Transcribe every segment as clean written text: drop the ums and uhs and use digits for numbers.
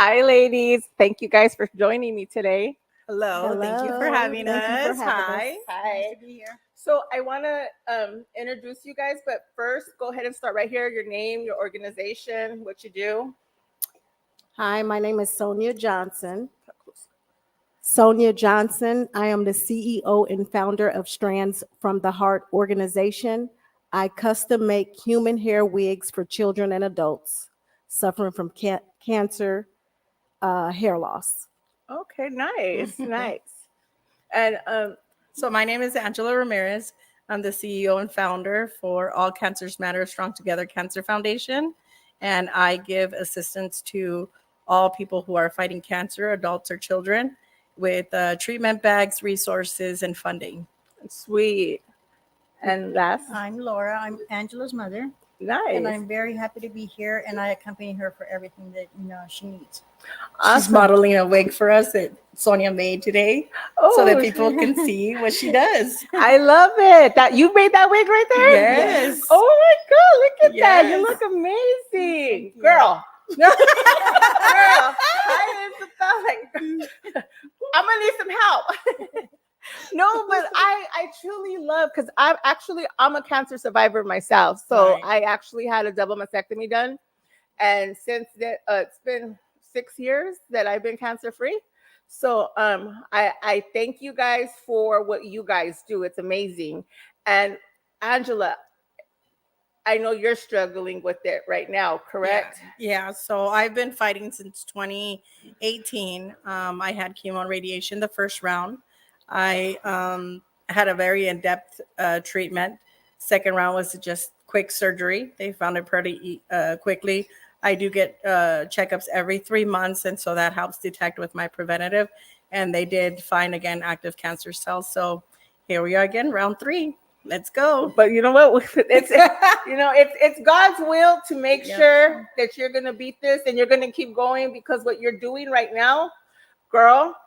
Hi, ladies. Thank you guys for joining me today. Hello, thank you for Hello. having Thank you for us. having us. Hi. Nice Hi. to be here. So, I want to introduce you guys, but first, go ahead and start right here. Your name, your organization, what you do. Hi, my name is Sonia Johnson. Sonia Johnson. I am the CEO and founder of Strands from the Heart organization. I custom make human hair wigs for children and adults suffering from cancer, hair loss. Okay, nice, nice. And So, my name is Angela Ramirez. I'm the CEO and founder for All Cancers Matter Strong Together Cancer Foundation. And I give assistance to all people who are fighting cancer, adults or children, with treatment bags, resources, and funding. sweet. And last, I'm Laura. I'm Angela's mother, and nice. I'm very happy to be here. And I accompany her for everything that she needs. She's Awesome. modeling a wig for us that Sonia made today so that Oh, people can see what she does. I love it. That you made that wig right there? Yes. Oh my God, look at that. You Yes. look amazing. you. Girl. Girl. I is about like I'm gonna need some help. No, but I truly love because I'm a cancer survivor myself. So Right. I actually had a double mastectomy done. And since that it's been 6 years that I've been cancer free. So I thank you guys for what you guys do. It's amazing. And Angela, I know you're struggling with it right now, correct? Yeah. So I've been fighting since 2018. I had chemo and radiation the first round. I had a very in depth treatment. Second round was just quick surgery. They found it pretty quickly. I do get checkups every 3 months, and so that helps detect with my preventative. And they did find again active cancer cells. So here we are again, round 3. Let's go. But you know what? It's God's will to make Yeah. sure that you're gonna beat this and you're gonna keep going because what you're doing right now, girl,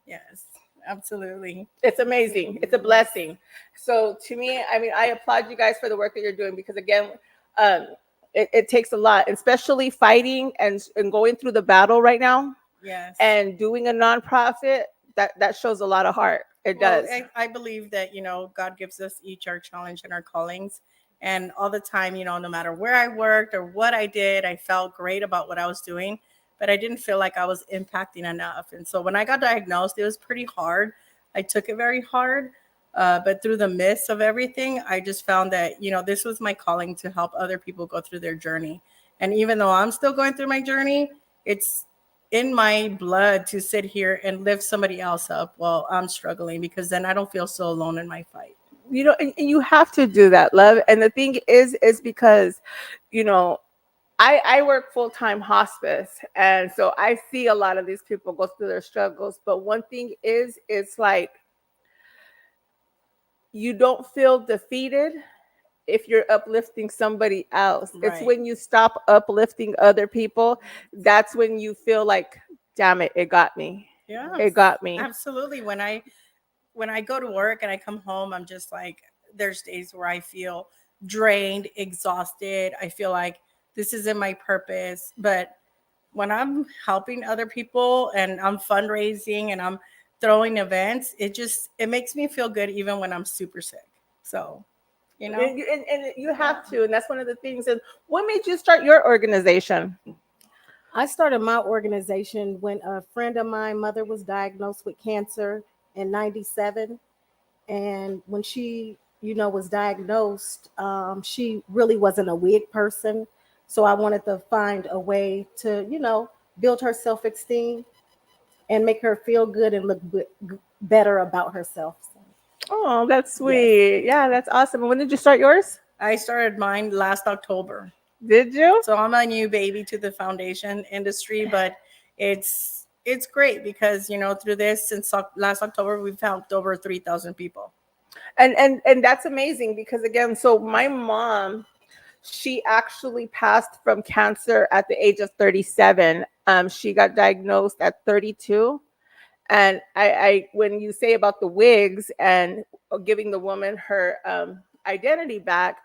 Yes, absolutely. it's amazing. It's a blessing. So to me, I mean, I applaud you guys for the work that you're doing because again, um, it takes a lot, especially fighting and going through the battle right now Yes. and doing a nonprofit. That shows a lot of heart. It Well, does. I believe that, God gives us each our challenge and our callings. And all the time, no matter where I worked or what I did, I felt great about what I was doing, but I didn't feel like I was impacting enough. And so when I got diagnosed, it was pretty hard. I took it very hard. But through the midst of everything, I just found that, this was my calling to help other people go through their journey. And even though I'm still going through my journey, it's in my blood to sit here and lift somebody else up while I'm struggling because then I don't feel so alone in my fight. And you have to do that, love. And the thing is because, you know, I work full time hospice, and so I see a lot of these people go through their struggles. But one thing is, it's like you don't feel defeated if you're uplifting somebody else. It's Right. when you stop uplifting other people, that's when you feel like, damn it, it got me. Yeah. It got me. Absolutely. When I go to work and I come home, I'm just like there's days where I feel drained, exhausted. I feel like this isn't my purpose. But when I'm helping other people and I'm fundraising and I'm throwing events, it makes me feel good even when I'm super sick. So, And you have to, and that's one of the things. And what made you start your organization? I started my organization when a friend of mine, mother, was diagnosed with cancer in 97. And when she, was diagnosed, she really wasn't a wig person. So I wanted to find a way to, build her self esteem and make her feel good and look better about herself. So, Oh, that's yes. sweet. Yeah, that's awesome. And when did you start yours? I started mine last October. Did you? So I'm a new baby to the foundation industry, but it's great because through this since last October we've helped over 3,000 people. And that's amazing because again, so my mom, she actually passed from cancer at the age of 37. She got diagnosed at 32. And I when you say about the wigs and giving the woman her identity back,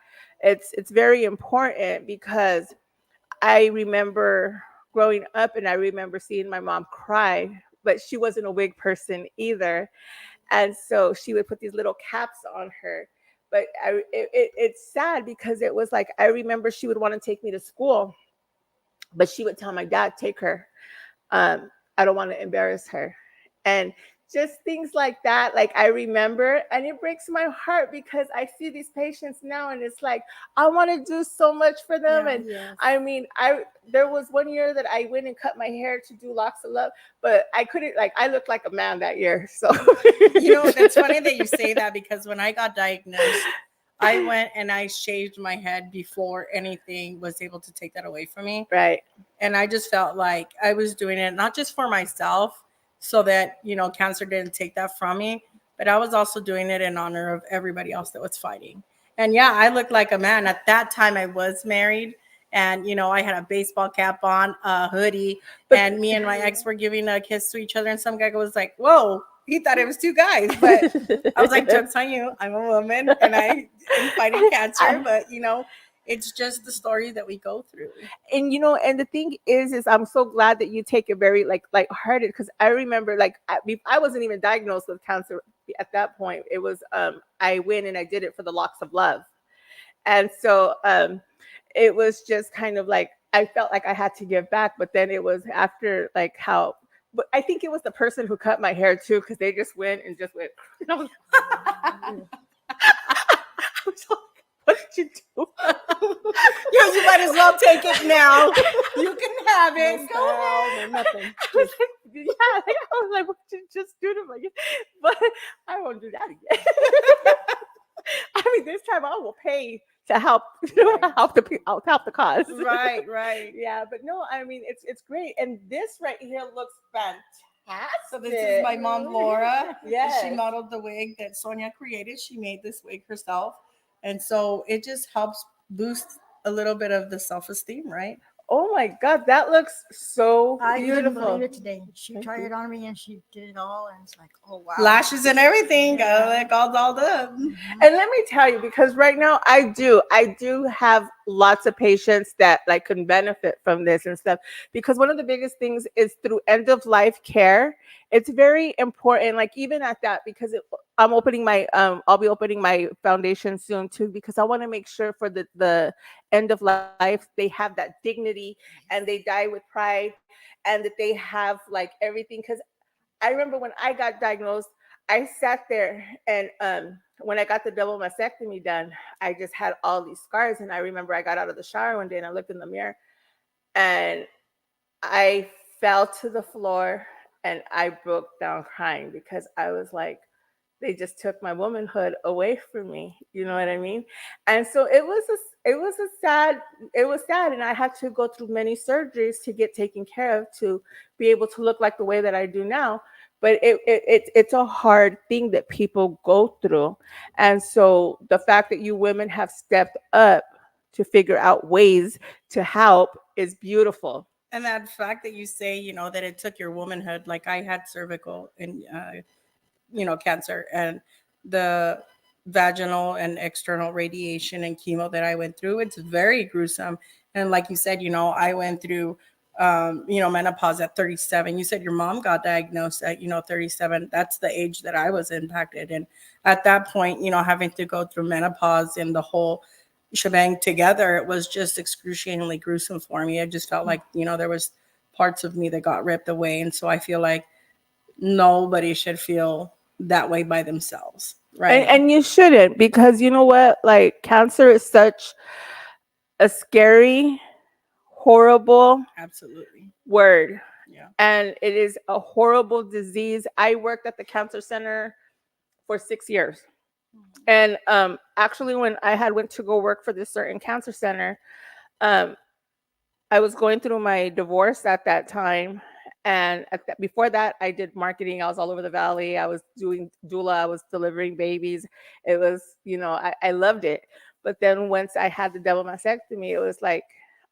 it's very important because I remember growing up, and I remember seeing my mom cry, but she wasn't a wig person either. And so she would put these little caps on her. But it's sad because it was like, I remember she would want to take me to school, but she would tell my dad, take her. I don't want to embarrass her. And just things like that, like I remember, and it breaks my heart because I see these patients now, and it's like I want to do so much for them. Yeah. And Yes. I mean, I there was one year that I went and cut my hair to do locks of love, but I couldn't, like, I looked like a man that year. So You know, it's funny that you say that because when I got diagnosed, I went and I shaved my head before anything was able to take that away from me. right. And I just felt like I was doing it not just for myself so that, you know, cancer didn't take that from me, but I was also doing it in honor of everybody else that was fighting. And yeah, I looked like a man. At that time, I was married. And, you know, I had a baseball cap on, a hoodie, and me and my ex were giving a kiss to each other. And some guy was like, whoa, he thought it was two guys. But I was like, joke's on you. I'm a woman and I am fighting cancer. But, you know, it's just the story that we go through. And you know, and the thing is I'm so glad that you take it very like hearted, because I remember, like, I wasn't even diagnosed with cancer at that point. It was I went and I did it for the locks of love. And so it was just kind of like I felt like I had to give back, but then it was after, like, how, but I think it was the person who cut my hair too, because they just went and just went. And I was, I was like, what did you do? Yeah, you might as well take it now. You can have it. No Go style, ahead. no nothing. I was like, yeah, like, I was like, what did you just do to me? But I won't do that again. I mean, this time I will pay to help, help help the cause. Right, right. Yeah, but no, I mean, it's great, and this right here looks fantastic. So this is my mom, Laura. Yes. She modeled the wig that Sonia created. She made this wig herself. And so it just helps boost a little bit of the self-esteem, right? Oh my God, that looks so I couldn't beautiful. believe it today. She Thank tried you. it on me and she did it all, and it's like, oh wow. Lashes and everything. Got like all dolled up. And let me tell you, because right now I do have lots of patients that like can benefit from this and stuff. Because one of the biggest things is through end of life care. It's very important, like even at that, because I'll be opening my foundation soon too, because I want to make sure for the end of life they have that dignity and they die with pride, and that they have like everything. Because I remember when I got diagnosed, I sat there, and when I got the double mastectomy done, I just had all these scars. And I remember I got out of the shower one day and I looked in the mirror and I fell to the floor and I broke down crying, because I was like, they just took my womanhood away from me. You know what I mean? And so it was sad, and I had to go through many surgeries to get taken care of to be able to look like the way that I do now. But it's a hard thing that people go through. And so the fact that you women have stepped up to figure out ways to help is beautiful. And that fact that you say, you know, that it took your womanhood, like I had cervical and, you know, cancer, and the vaginal and external radiation and chemo that I went through, it's very gruesome. And like you said, you know, I went through, you know, menopause at 37. You said your mom got diagnosed at, you know, 37. That's the age that I was impacted. And at that point, you know, having to go through menopause and the whole shebang together, it was just excruciatingly gruesome for me. I just felt like, you know, there was parts of me that got ripped away. And so I feel like nobody should feel that way by themselves, right? And you shouldn't, because you know what? Like, cancer is such a scary, horrible Absolutely. word. Yeah. And it is a horrible disease. I worked at the cancer center for 6 years. And actually, when I had went to go work for this certain cancer center, um, I was going through my divorce at that time. And before that, I did marketing. I was all over the valley. I was doing doula. I was delivering babies. It was, you know, I loved it. But then once I had the double mastectomy, it was like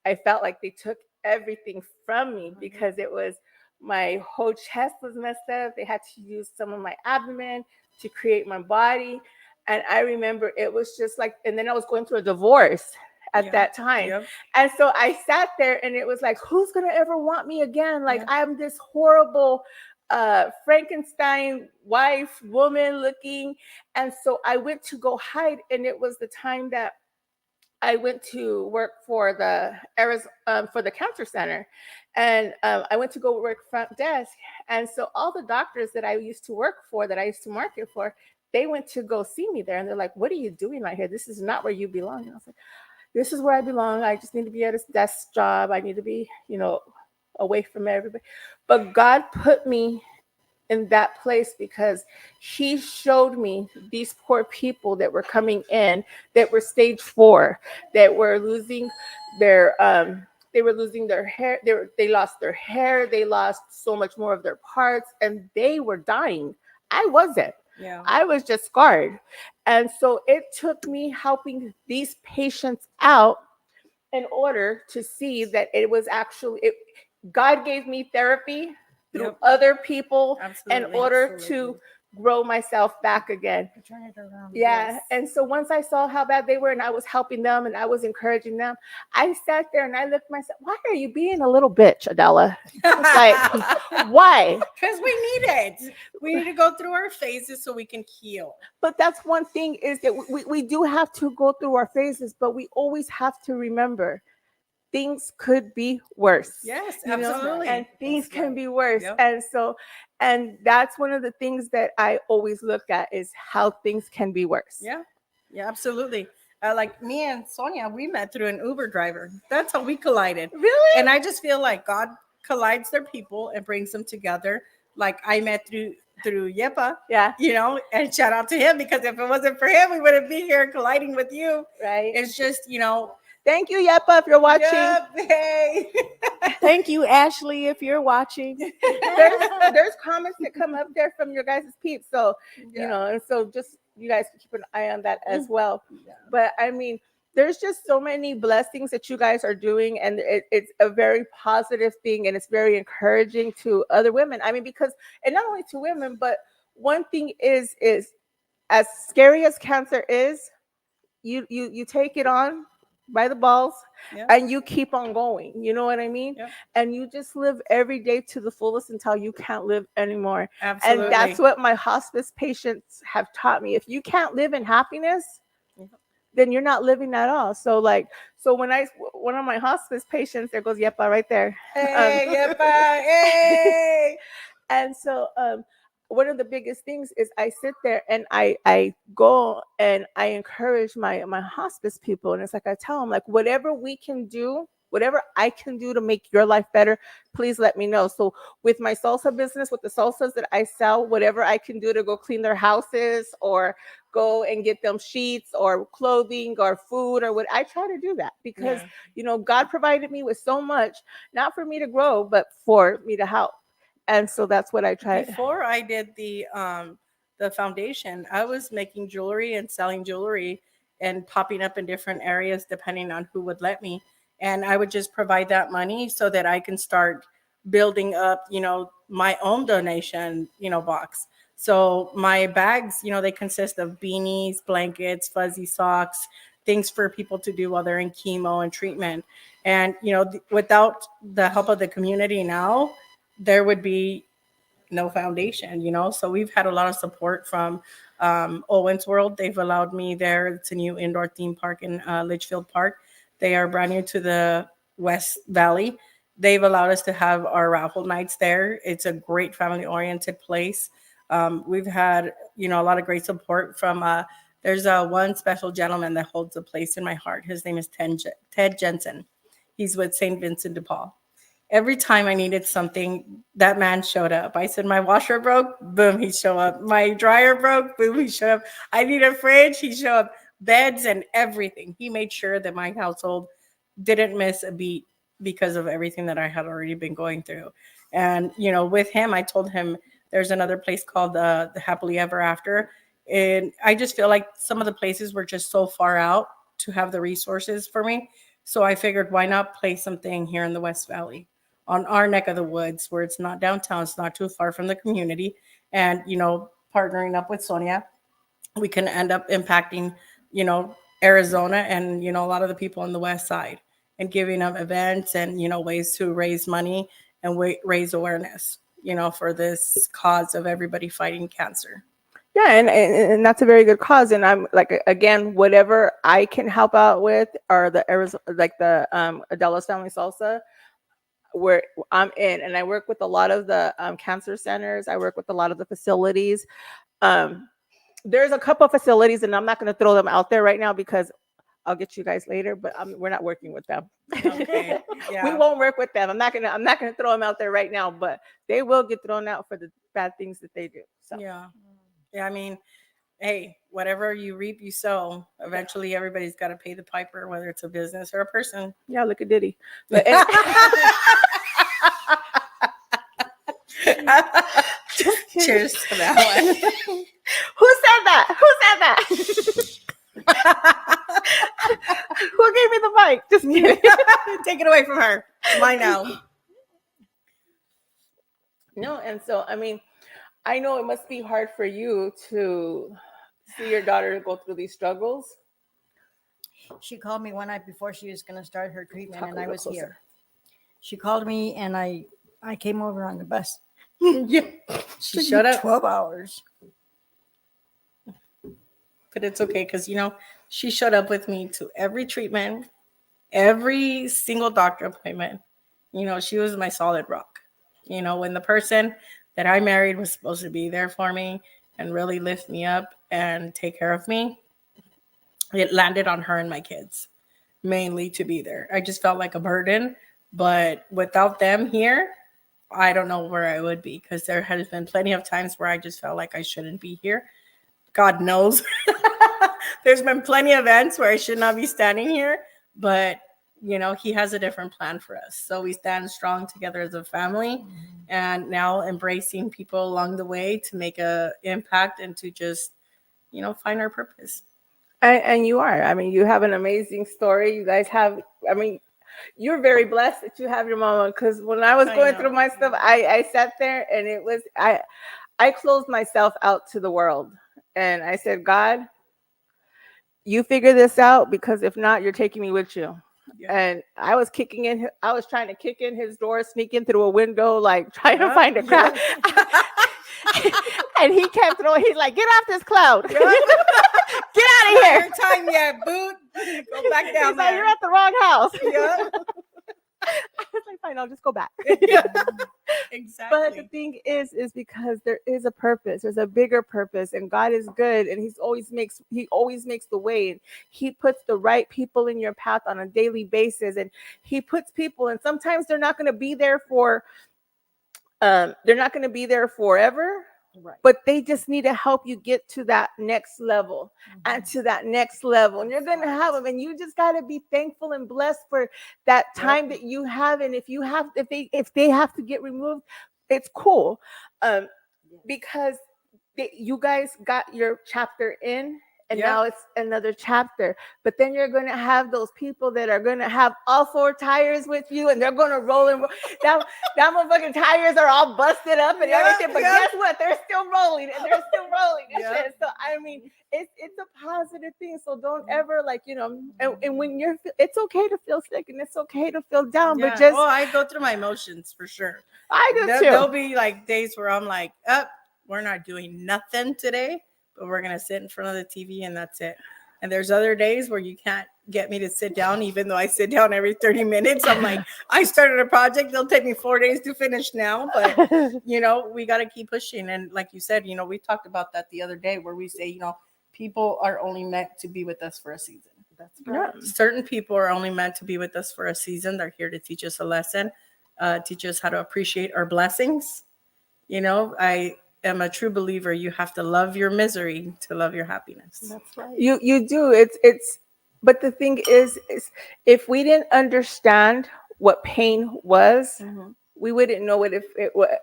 I felt like they took everything from me, because it was my whole chest was messed up. They had to use some of my abdomen to create my body. And I remember it was just like, and then I was going through a divorce. at that time. Yep. And so I sat there and it was like, who's going to ever want me again? Like, Yeah. I'm this horrible Frankenstein wife, woman looking. And so I went to go hide. And it was the time that I went to work for the for the cancer center, and I went to go work front desk. And so all the doctors that I used to work for, that I used to market for, they went to go see me there, and they're like, "What are you doing right here? This is not where you belong." And I was like, "This is where I belong. I just need to be at a desk job. I need to be, away from everybody." But God put me in that place because he showed me these poor people that were coming in, that were stage 4, that were losing their hair. They lost their hair, they lost so much more of their parts, and they were dying. I wasn't. Yeah. I was just scarred. And so it took me helping these patients out in order to see that it was actually God gave me therapy through Yep. other people in Absolutely. order Absolutely. to grow myself back again. Turn it around. Yeah. Yes. And so once I saw how bad they were and I was helping them and I was encouraging them, I sat there and I looked at myself, why are you being a little bitch, Adela? Like, why? Because we need it. We need to go through our phases so we can heal. But that's one thing, is that we do have to go through our phases, but we always have to remember things could be worse. Yes, you know, absolutely. and things That's can right. be worse. Yep. And that's one of the things that I always look at, is how things can be worse. Yeah. Yeah, absolutely. Like me and Sonia, we met through an Uber driver. That's how we collided. Really? And I just feel like God collides their people and brings them together. Like I met through Yepa, Yeah. And shout out to him, because if it wasn't for him, we wouldn't be here colliding with you. Right. It's just, Thank you, Yepa, if you're watching. Yep, hey. Thank you, Ashley, if you're watching. There's comments that come up there from your guys' peeps. So, Yeah. and so just you guys can keep an eye on that as well. Yeah. But I mean, there's just so many blessings that you guys are doing, and it's a very positive thing, and it's very encouraging to other women. I mean, because, and not only to women, but one thing is as scary as cancer is, you take it on by the balls, Yeah. and you keep on going. You know what I mean? Yep. And you just live every day to the fullest until you can't live anymore. Absolutely. And that's what my hospice patients have taught me. If you can't live in happiness, Yep. then you're not living at all. So when one of my hospice patients, there goes Yepa right there. Hey, Yepa, hey. And so one of the biggest things is I sit there and I go and I encourage my hospice people, and it's like I tell them, like, whatever we can do, whatever I can do to make your life better, please let me know. So with my salsa business, with the salsas that I sell, whatever I can do to go clean their houses or go and get them sheets or clothing or food or what, I try to do that, because God provided me with so much, not for me to grow, but for me to help. And so that's what I try. Before I did the foundation, I was making jewelry and selling jewelry and popping up in different areas depending on who would let me. And I would just provide that money so that I can start building up, my own donation, box. So my bags, they consist of beanies, blankets, fuzzy socks, things for people to do while they're in chemo and treatment. And, without the help of the community now, there would be no foundation, So we've had a lot of support from Owen's World. They've allowed me there. It's a new indoor theme park in Litchfield Park. They are brand new to the West Valley. They've allowed us to have our raffle nights there. It's a great family-oriented place. We've had, a lot of great support from, there's one special gentleman that holds a place in my heart. His name is Ted Jensen. He's with St. Vincent de Paul. Every time I needed something, that man showed up. I said, my washer broke, boom, he showed up. My dryer broke, boom, he showed up. I need a fridge, he showed up. Beds and everything. He made sure that my household didn't miss a beat because of everything that I had already been going through. And, with him, I told him there's another place called the Happily Ever After. And I just feel like some of the places were just so far out to have the resources for me. So I figured, why not place something here in the West Valley, on our neck of the woods, where it's not downtown, it's not too far from the community. And, partnering up with Sonia, we can end up impacting, Arizona and, a lot of the people on the West Side, and giving them events and, ways to raise money and raise awareness, for this cause of everybody fighting cancer. Yeah, and that's a very good cause. And I'm like, again, whatever I can help out with, or the Arizona, like the Adela's Family Salsa, where I'm in, and I work with a lot of the cancer centers. I work with a lot of the facilities. There's a couple of facilities, and I'm not going to throw them out there right now because I'll get you guys later. But we're not working with them. Okay. Yeah. We won't work with them. I'm not gonna throw them out there right now, but they will get thrown out for the bad things that they do. So Yeah. I mean, hey, whatever you reap, you sow. Eventually, everybody's got to pay the piper, whether it's a business or a person. yeah, look at Diddy. But Cheers to that one. Who said that? Who gave me the mic? Just kidding. Take it away from her. Mine now. No, and so I mean, I know it must be hard for you to see your daughter go through these struggles. She called me one night before she was going to start her treatment, Talk a and I little was closer. here. She called me, and I came over on the bus. Yeah. She showed up. 12 hours. But it's okay because, she showed up with me to every treatment, every single doctor appointment. She was my solid rock. When the person that I married was supposed to be there for me and really lift me up and take care of me, it landed on her and my kids, mainly to be there. I just felt like a burden. But without them here, I don't know where I would be, because there has been plenty of times where I just felt like I shouldn't be here. God knows. There's been plenty of events where I should not be standing here, but he has a different plan for us. So we stand strong together as a family, and now embracing people along the way to make a impact and to just, find our purpose. And you are. I mean, you have an amazing story. You guys have. I mean, you're very blessed that you have your mama. Because when I was going through my stuff, I sat there and it was I closed myself out to the world, and I said, God, you figure this out, because if not, you're taking me with you. Yeah. And I was trying to kick in his door, sneak in through a window, like trying to find a crowd. And he kept throwing, he's like, get off this cloud. Get out of here. Your time yet, boot. Go back down. He's like, you're at the wrong house. Yeah. I was like, fine, I'll just go back. Exactly. But the thing is because there is a purpose. There's a bigger purpose, and God is good, and he always makes the way, and he puts the right people in your path on a daily basis, and he puts people, and sometimes they're not going to be there forever. Right. But they just need to help you get to that next level, and to that next level. And you're going to have them, and you just got to be thankful and blessed for that time that you have. And if they have to get removed, it's cool. Because you guys got your chapter in, and now it's another chapter. But then you're going to have those people that are going to have all four tires with you, and they're going to roll and roll. That motherfucking tires are all busted up and everything. But guess what? They're still rolling, and they're still rolling. Shit. So I mean, it's a positive thing. So don't ever and when it's okay to feel sick, and it's okay to feel down. But just I go through my emotions for sure. I do too. There'll be like days where I'm like, we're not doing nothing today, but we're going to sit in front of the TV and that's it. And there's other days where you can't get me to sit down, even though I sit down every 30 minutes. I'm like, I started a project. It'll take me 4 days to finish now. But, we got to keep pushing. And like you said, we talked about that the other day, where we say, people are only meant to be with us for a season. That's right. Certain people are only meant to be with us for a season. They're here to teach us a lesson, teach us how to appreciate our blessings. I am a true believer. You have to love your misery to love your happiness. That's right. You do. It's but the thing is if we didn't understand what pain was, we wouldn't know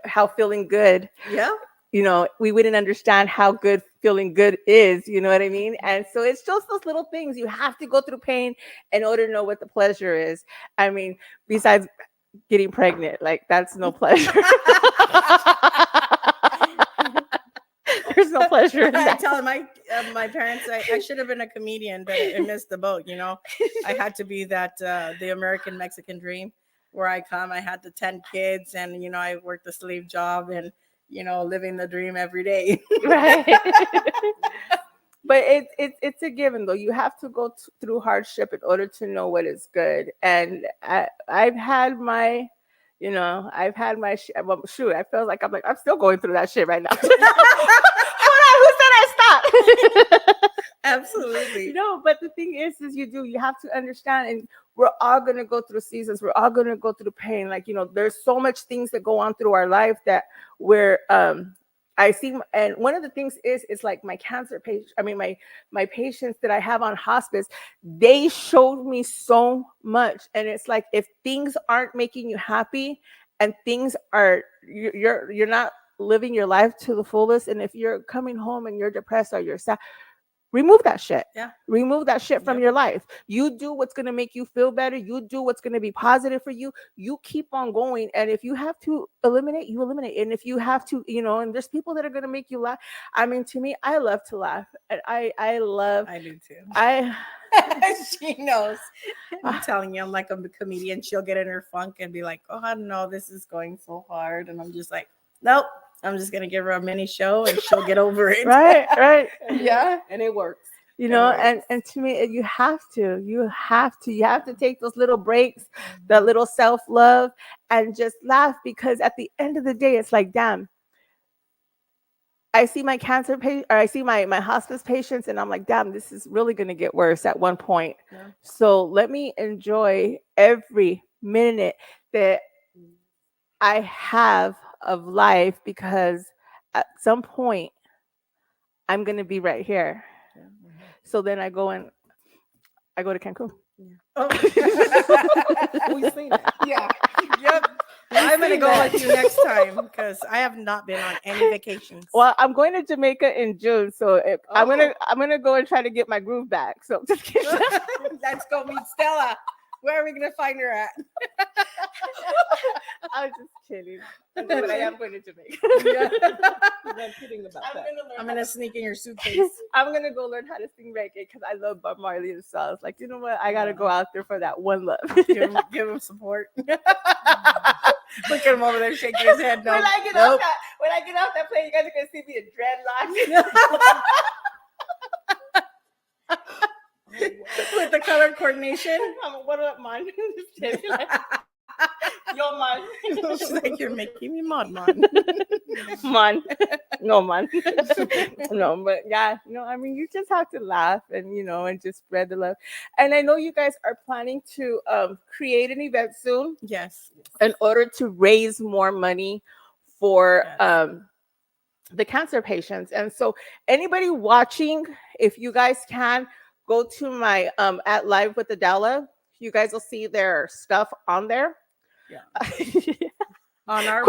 how feeling good. Yeah. We wouldn't understand how good feeling good is. You know what I mean? And so it's just those little things. You have to go through pain in order to know what the pleasure is. I mean, besides getting pregnant, like that's no pleasure. There's no pleasure in I that. tell my parents I should have been a comedian, but I missed the boat. I had to be that the American Mexican dream, where I come. I had the 10 kids, and I worked the slave job, and living the dream every day. Right. But it's a given though. You have to go through hardship in order to know what is good. And I've had my, well, shoot. I feel like I'm still going through that shit right now. Hold on, who said I stopped? Absolutely. But the thing is you have to understand, and we're all gonna go through seasons. We're all gonna go through pain. Like there's so much things that go on through our life that we're I see, and one of the things is like my cancer patient. I mean, my patients that I have on hospice, they showed me so much, and it's like if things aren't making you happy, and things are you're not living your life to the fullest, and if you're coming home and you're depressed or you're sad, remove that shit. Yeah. Remove that shit from Yep. your life. You do what's going to make you feel better. You do what's going to be positive for you. You keep on going. And if you have to eliminate, you eliminate. And if you have to, and there's people that are going to make you laugh. I mean, to me, I love to laugh. And I do too. I She knows. I'm telling you, I'm like a comedian. She'll get in her funk and be like, "Oh no, this is going so hard," and I'm just like, "Nope." I'm just gonna give her a mini show and she'll get over it. right. Yeah, and it works. And to me, you have to take those little breaks, that little self-love, and just laugh, because at the end of the day, it's like, damn, I see my cancer patient, or I see my hospice patients, and I'm like, damn, this is really going to get worse at one point. Yeah. So let me enjoy every minute that I have of life, because at some point I'm going to be right here. Yeah. So then I go to Cancun. Yeah. Oh. We've seen it. Yeah. Yep. I'm gonna go with you next time, because I have not been on any vacations. Well, I'm going to Jamaica in June, so I'm gonna go and try to get my groove back. So just kidding. Let's go meet Stella. Where are we gonna find her at? I was just kidding. But I am going to Jamaica. Yeah. I'm kidding about that. I'm gonna sneak in your suitcase. I'm gonna go learn how to sing reggae, because I love Bob Marley and so I was like, you know what? I gotta go out there for that one love. Give him support. Look at him over there shaking his head. No. When I get off that plane, you guys are gonna see me in dreadlocks. With the color coordination. What up, man? Just kidding. Yo, man. She's like, you're making me mad, man. Man. No, man. No, but yeah, I mean, you just have to laugh and, and just spread the love. And I know you guys are planning to create an event soon. Yes. In order to raise more money for the cancer patients. And so anybody watching, if you guys can, go to my at Live with Adela. You guys will see their stuff on there. Yeah. On our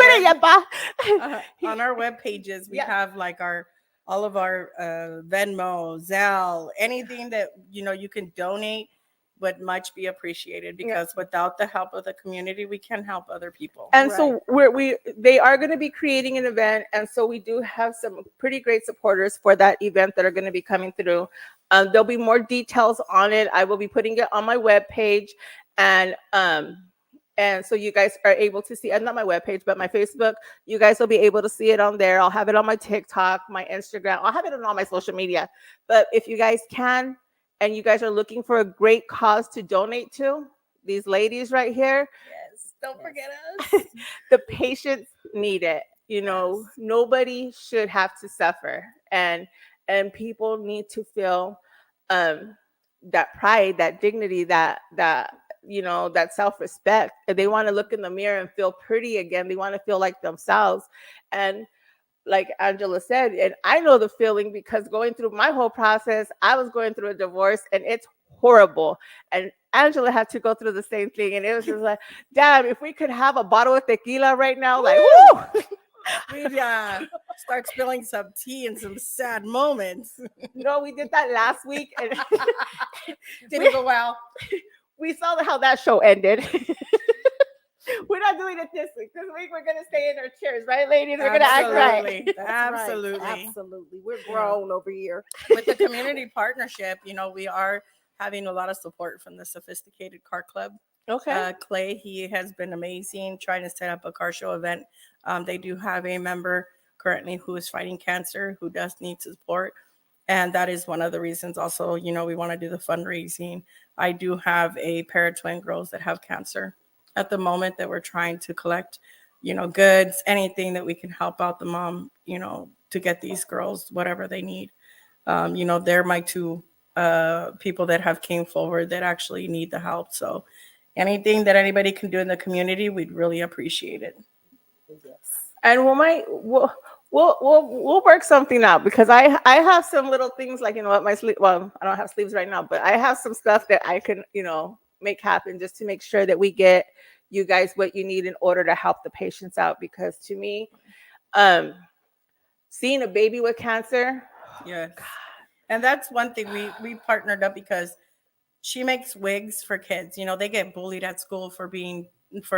on our web pages, we have like all of our Venmo, Zelle, anything that you can donate would much be appreciated, because without the help of the community, we can help other people. And so they are going to be creating an event, and so we do have some pretty great supporters for that event that are going to be coming through. There'll be more details on it. I will be putting it on my webpage, and so you guys are able to see, and not my webpage, but my Facebook. You guys will be able to see it on there. I'll have it on my TikTok, my Instagram. I'll have it on all my social media. But if you guys can, and you guys are looking for a great cause to donate to, these ladies right here, don't forget us. The patients need it. Nobody should have to suffer, and people need to feel that pride, that dignity, that self-respect. And they want to look in the mirror and feel pretty again. They want to feel like themselves. And like Angela said, and I know the feeling, because going through my whole process, I was going through a divorce, and it's horrible. And Angela had to go through the same thing. And it was just like, damn, if we could have a bottle of tequila right now, like, woo! We'd start spilling some tea and some sad moments. No, we did that last week, and didn't go well. We saw how that show ended. We're not doing it this week. This week we're gonna stay in our chairs, right, ladies? We're gonna act right. Absolutely. That's Absolutely. right. Absolutely. We're know. grown over here. With the community partnership, we are having a lot of support from the Sophisticated Car Club. Okay. Clay, he has been amazing trying to set up a car show event. They do have a member currently who is fighting cancer who does need support. And that is one of the reasons also, we want to do the fundraising. I do have a pair of twin girls that have cancer at the moment that we're trying to collect, goods, anything that we can help out the mom, to get these girls whatever they need. They're my two people that have came forward that actually need the help. So anything that anybody can do in the community, we'd really appreciate it. Yes. And we'll work something out because I have some little things like what my sleeve. Well, I don't have sleeves right now, but I have some stuff that I can make happen just to make sure that we get you guys what you need in order to help the patients out. Because to me, seeing a baby with cancer, yes, and that's one thing we partnered up because she makes wigs for kids. They get bullied at school for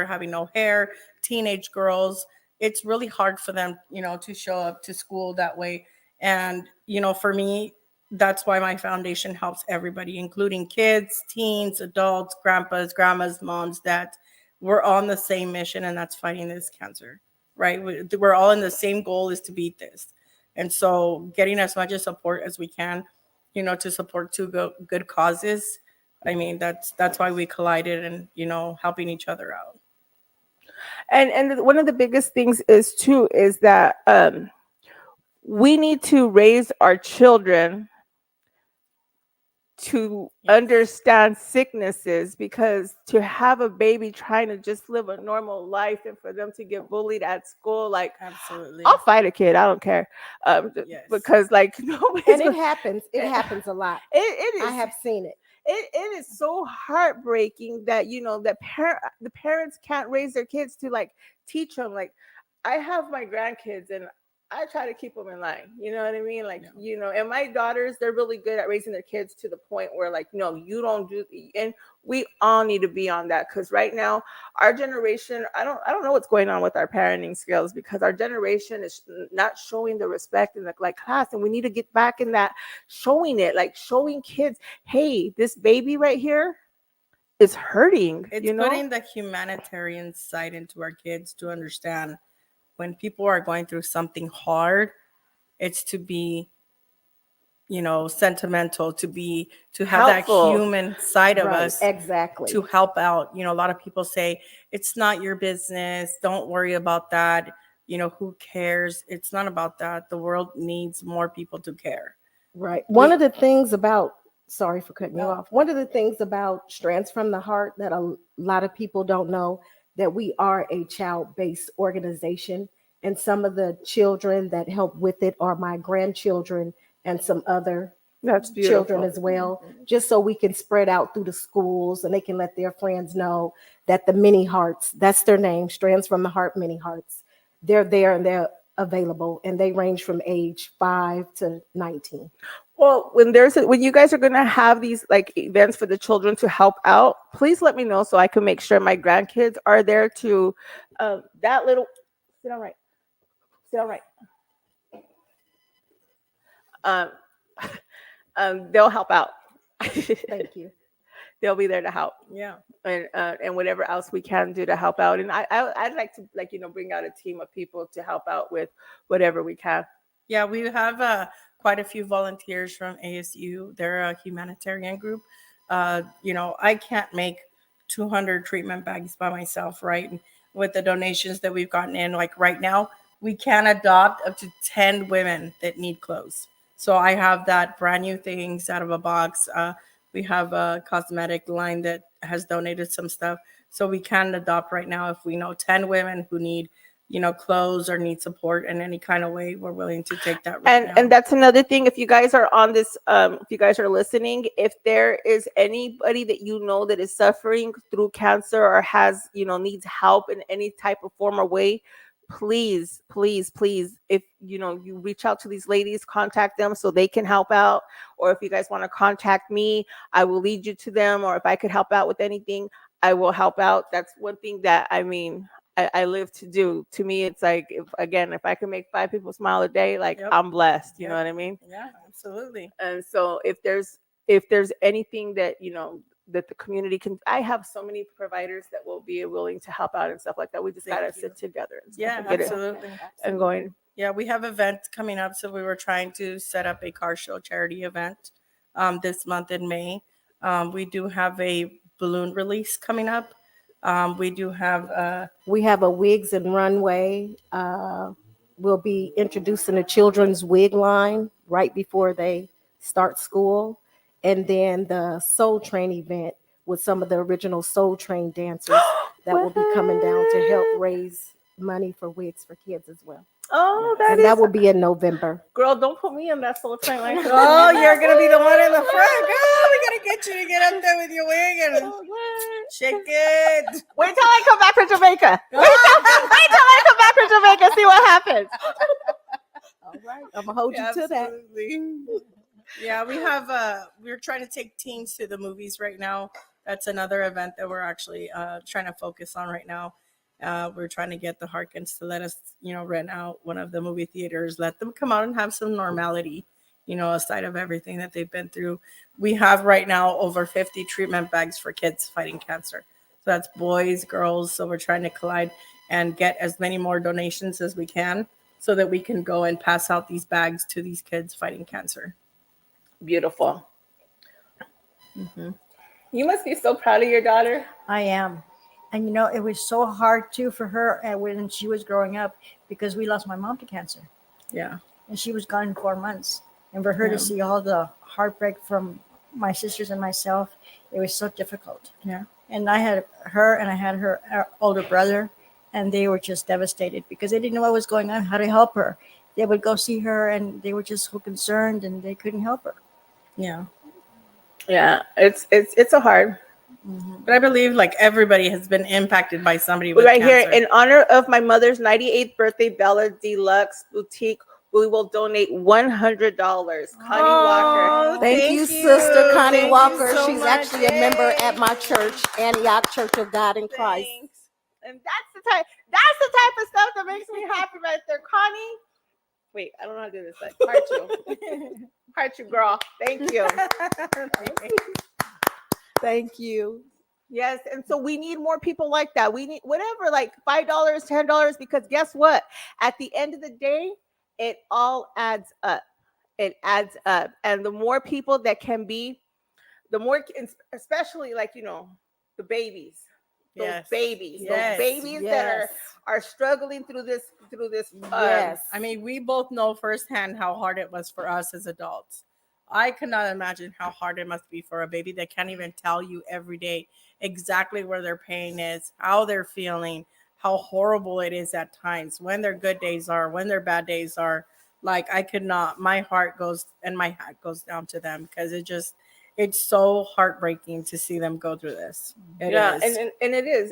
having no hair. Teenage girls, it's really hard for them, to show up to school that way. And for me, that's why my foundation helps everybody, including kids, teens, adults, grandpas, grandmas, moms, dads. We're on the same mission, and that's fighting this cancer, right? We're all in the same goal, is to beat this. And so getting as much support as we can, to support two good causes. I mean, that's why we collided and, helping each other out. And one of the biggest things is that we need to raise our children to understand sicknesses, because to have a baby trying to just live a normal life and for them to get bullied at school, like, absolutely, I'll fight a kid, I don't care, because like nobody's And it happens. It happens a lot. It is. I have seen it. It is so heartbreaking that the parents can't raise their kids to like teach them. Like, I have my grandkids and I try to keep them in line. You know what I mean? Like, and my daughters, they're really good at raising their kids to the point where like, no, you don't do, and we all need to be on that. Cause right now our generation, I don't know what's going on with our parenting skills, because our generation is not showing the respect in the like class. And we need to get back in that, showing kids, hey, this baby right here is hurting. It's putting the humanitarian side into our kids to understand when people are going through something hard, it's to be, sentimental, to have helpful. That human side of us, exactly, to help out. A lot of people say it's not your business, don't worry about that. Who cares? It's not about that. The world needs more people to care. Right. One of the things about, sorry for cutting you off. One of the things about Strands from the Heart that a lot of people don't know, that we are a child-based organization, and some of the children that help with it are my grandchildren and some other children as well, just so we can spread out through the schools and they can let their friends know that the Mini Hearts, that's their name, Strands from the Heart Mini Hearts, they're there and they're available, and they range from age 5 to 19. Well, when you guys are going to have these like events for the children to help out, please let me know so I can make sure my grandkids are there to that little sit down right. They'll help out. Thank you. They'll be there to help. Yeah. And whatever else we can do to help out. And I'd like to bring out a team of people to help out with whatever we can. Yeah, we have quite a few volunteers from ASU. They're a humanitarian group. I can't make 200 treatment bags by myself, right? With the donations that we've gotten in, like right now, we can adopt up to 10 women that need clothes. So I have that brand new things out of a box. We have a cosmetic line that has donated some stuff. So we can adopt right now if we know 10 women who need clothes or need support in any kind of way. We're willing to take that right now. And that's another thing. If you guys are on this, if you guys are listening, if there is anybody that that is suffering through cancer or has, needs help in any type of form or way, please, if you reach out to these ladies, contact them so they can help out. Or if you guys want to contact me, I will lead you to them. Or if I could help out with anything, I will help out. That's one thing that I mean I live to do. To me, it's like if I can make 5 people smile a day, like Yep. I'm blessed. You Yep. know what I mean? Yeah, absolutely. And so if there's anything that that the community can, I have so many providers that will be willing to help out and stuff like that. We just gotta Thank you. sit together and stuff Yeah, and get it absolutely. and going. Yeah, we have events coming up, so we were trying to set up a car show charity event this month in May. We do have a balloon release coming up. We do have We have a wigs and runway. We'll be introducing a children's wig line right before they start school. And then the Soul Train event with some of the original Soul Train dancers that will be coming down to help raise money for wigs for kids as well. Oh, And that will be in November. girl. Don't put me on that soul train like that. oh, you're gonna be the one in the front, girl. We gotta get you to get up there with your wig and shake it. Wait till I come back from Jamaica. Wait till I come back from Jamaica. See what happens. All right. I'm going to hold you to that. Absolutely. Yeah, we're trying to take teens to the movies right now. That's another event that we're actually trying to focus on right now. We're trying to get the Harkins to let us, rent out one of the movie theaters, let them come out and have some normality, aside of everything that they've been through. We have right now over 50 treatment bags for kids fighting cancer. So that's boys, girls. So we're trying to collide and get as many more donations as we can so that we can go and pass out these bags to these kids fighting cancer. Beautiful. You must be so proud of your daughter. I am. And it was so hard too for her when she was growing up because we lost my mom to cancer Yeah. and she was gone in 4 months. And for her to see all the heartbreak from my sisters and myself, it was so difficult. Yeah. And I had her and I had her older brother, and they were just devastated because they didn't know what was going on, how to help her. They would go see her and they were just so concerned and they couldn't help her. Yeah. Yeah, it's a hard. But I believe like everybody has been impacted by somebody with Right cancer. here, in honor of my mother's 98th birthday, Bella Deluxe Boutique, we will donate $100. Connie Walker. Thank you, Sister Connie Walker. She's actually a member at my church, Antioch Church of God in Christ. Thanks. And that's the type of stuff that makes me happy right there. Connie. Wait, I don't know how to do this. Like heart you. Heart you, girl. Thank you. Thank you. Yes, and so we need more people like that. We need whatever, like $5, $10, because guess what? At the end of the day, it all adds up. It adds up. And the more people that can be, the more, especially like, the babies. Those Yes. babies. Yes. Those babies that are struggling through this. Yes. I mean, we both know firsthand how hard it was for us as adults. I cannot imagine how hard it must be for a baby that can't even tell you every day exactly where their pain is, how they're feeling, how horrible it is at times, when their good days are, when their bad days are. Like, I could not, my heart goes and my hat goes down to them because it's so heartbreaking to see them go through this. It is. And it is.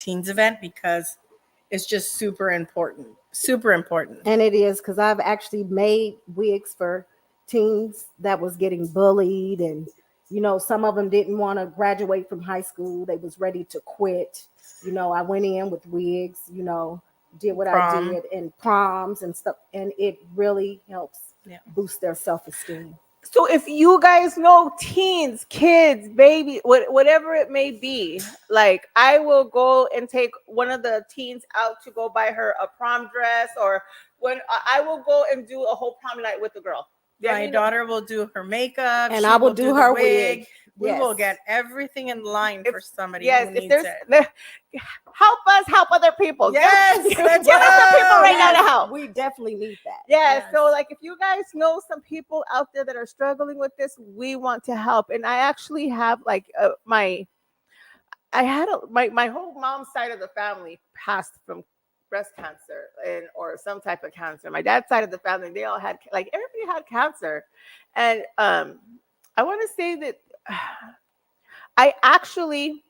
Teens event because it's just super important. Super important. And it is because I've actually made wigs for teens that was getting bullied, and some of them didn't want to graduate from high school. They was ready to quit. I went in with wigs, did what Prom. I did, and proms and stuff, and it really helps boost their self-esteem. So if you guys know teens, kids, baby, whatever it may be, like I will go and take one of the teens out to go buy her a prom dress, or when I will go and do a whole prom night with the girl. My daughter will do her makeup, And she I will will do the her wig. We will Yes. get everything in line If- for somebody Yes, who if needs there's it. help us help other people. Yes, give, let's give us some people go. right now to Yes, help. we definitely need that. Yeah, so Yes. like if you guys know some people out there that are struggling with this, we want to help. And I actually have like my whole mom's side of the family passed from breast cancer and or some type of cancer. My dad's side of the family, they all had like everybody had cancer. And I want to say that I actually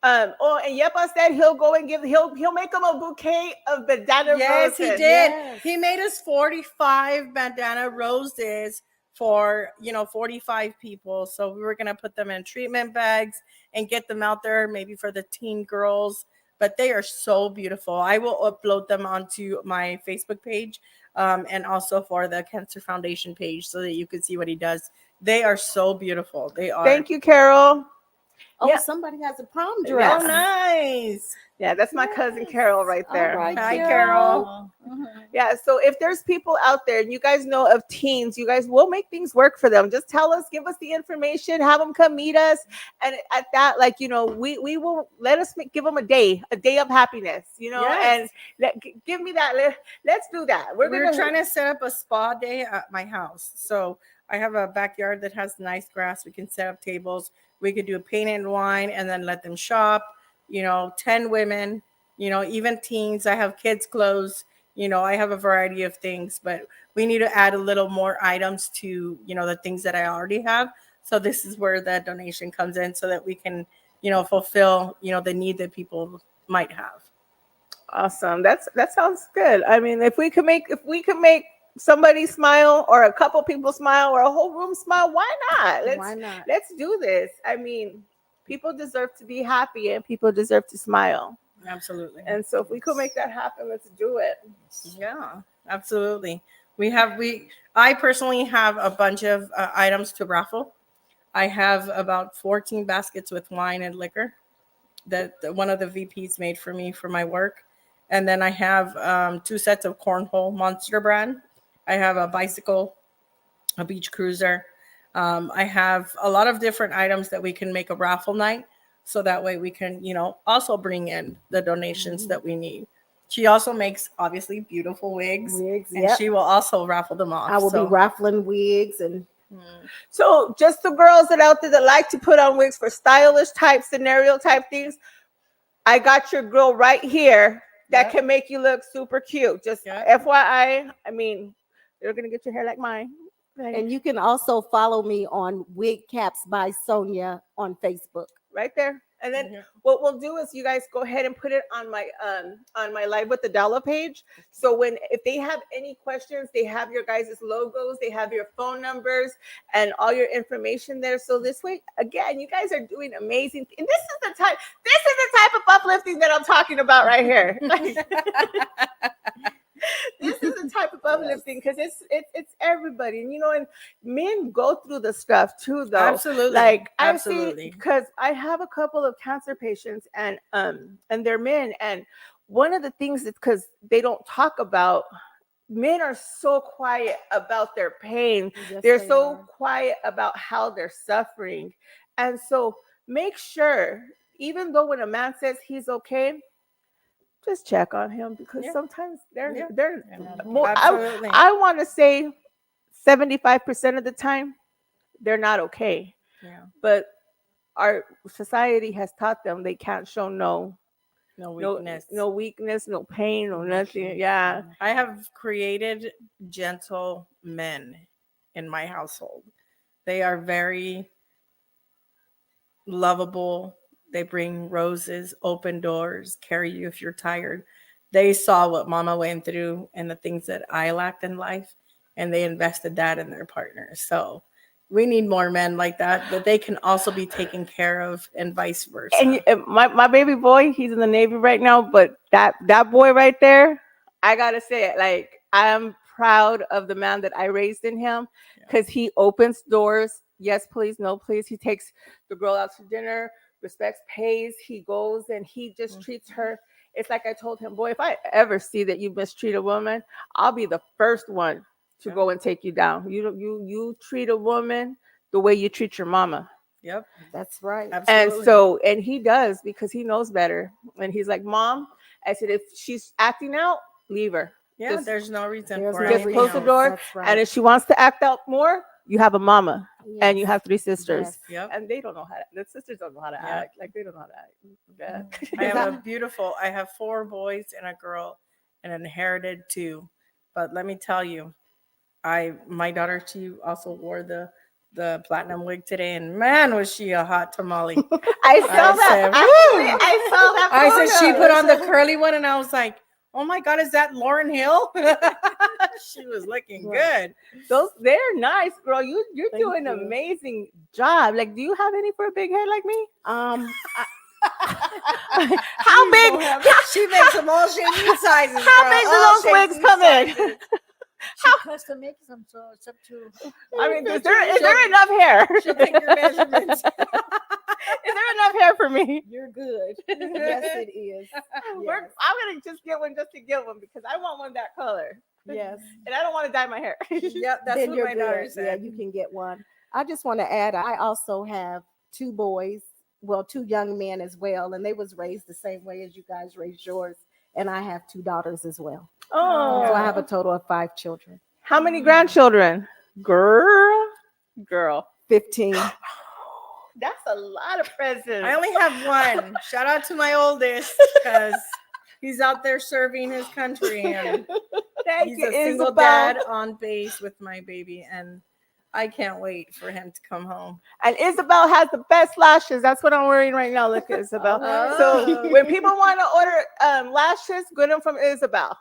oh, and Yepa said he'll go and he'll make him a bouquet of bandana Yes, he roses. did. Yes. He made us 45 bandana roses for 45 people. So we were gonna put them in treatment bags and get them out there, maybe for the teen girls. But they are so beautiful. I will upload them onto my Facebook page, and also for the Cancer Foundation page, so that you can see what he does. They are so beautiful. They are. Thank you, Carol. Oh, Yeah. somebody has a prom Yeah. dress. Oh, nice. Yeah, that's my cousin Yes. Carol right there. All right, Hi, Carol. Carol. Yeah, so if there's people out there and you guys know of teens, you guys will make things work for them. Just tell us, give us the information, have them come meet us, and at that, like we will let us give them a day of happiness, Yes. and give me that. Let's do that. We're trying to set up a spa day at my house. So I have a backyard that has nice grass. We can set up tables. We could do a paint and wine and then let them shop. 10 women, even teens. I have kids' clothes. I have a variety of things, but we need to add a little more items to, the things that I already have. So this is where the donation comes in so that we can, fulfill, the need that people might have. Awesome. That sounds good. I mean, if we could make somebody smile or a couple people smile or a whole room smile, why not? Why not? Let's do this. I mean, people deserve to be happy and people deserve to smile. Absolutely. And so if we could make that happen, let's do it. Yeah, absolutely. I personally have a bunch of items to raffle. I have about 14 baskets with wine and liquor that one of the VPs made for me for my work. And then I have 2 sets of cornhole Monster brand. I have a bicycle, a beach cruiser. I have a lot of different items that we can make a raffle night. So that way we can, also bring in the donations that we need. She also makes obviously beautiful wigs, Wigs, and yep. she will also raffle them off. I will be raffling wigs and So just the girls that out there that like to put on wigs for stylish type scenario type things, I got your girl right here that Yep. can make you look super cute. Just Yep. FYI, I mean, you're gonna get your hair like mine. and you can also follow me on Wig Caps by Sonia on Facebook. Right there. And then Mhm. what we'll do is you guys go ahead and put it on my Live with Adela page. So if they have any questions, they have your guys' logos, they have your phone numbers and all your information there. So this way, again, you guys are doing amazing. And this is the type of uplifting that I'm talking about right here. This is the type of uplifting because it's everybody, and men go through the stuff too, though. Absolutely. Like I see, Absolutely. because I have a couple of cancer patients, and they're men, and one of the things that's because they don't talk about. Men are so quiet about their pain. Yes, They're they so are. quiet about how they're suffering, and so make sure, even though when a man says he's okay, just check on him because Yeah. sometimes they're Yeah. they're Yeah. more. Absolutely. I want to say 75% of the time they're not okay, Yeah. but our society has taught them they can't show no Weakness. no weakness, no pain, no nothing. Yeah, I have created gentle men in my household. They are very lovable. They bring roses, open doors, carry you if you're tired. They saw what mama went through and the things that I lacked in life, and they invested that in their partners. So we need more men like that, but they can also be taken care of and vice versa. and my baby boy, he's in the Navy right now, but that boy right there, I gotta say it, like I am proud of the man that I raised in him because he opens doors. Yes, please, no, please. He takes the girl out to dinner, respects, pays. He goes and he just treats her. It's like I told him, boy, if I ever see that you mistreat a woman, I'll be the first one to go and take you down. You treat a woman the way you treat your mama. Yep. That's right. Absolutely. And he does because he knows better. And he's like, Mom, I said, if she's acting out, leave her. Yeah, Just, there's no reason There's for no just anything close the else. door. That's right. And if she wants to act out more, you have a mama and you Yes. have 3 sisters. Yes. Yep. And they don't know how to, the sisters don't know how to Yeah. act. Like they don't know how to act. Yeah. I have 4 boys and a girl and inherited 2. But let me tell you, my daughter, she also wore the platinum wig today, and man, was she a hot tamale. I saw I that. said, Actually, "Woo!" I saw that. I said she photo. put on the curly one, and I was like, "Oh my God, is that Lauren Hill?" She was looking good. They're nice, girl. You're Thank doing an you. amazing job. Like, do you have any for a big head like me? How big? She makes them all shapes and sizes. How girl. big do All those shapes wigs and come in? sizes. She custom makes them, so it's up to. I mean, is there enough hair? She'll take your measurements. Is there enough hair for me? You're good. Yes, it is. Yes. I'm gonna just get one just to get one because I want one that color, Yes. and I don't want to dye my hair. Yep, that's Then what you're my daughter good. said. Yeah, you can get one. I just want to add, I also have 2 boys, well, 2 young men as well, and they was raised the same way as you guys raised yours. And I have 2 daughters as well. Oh, So I have a total of 5 children. how many grandchildren? Girl. 15. That's a lot of presents. I only have 1. Shout out to my oldest because he's out there serving his country, and Thank he's you, a single Isabel. dad on base with my baby, and I can't wait for him to come home. And Isabel has the best lashes. That's what I'm wearing right now. Look at Isabel. Oh. So when people want to order lashes, get them from Isabel.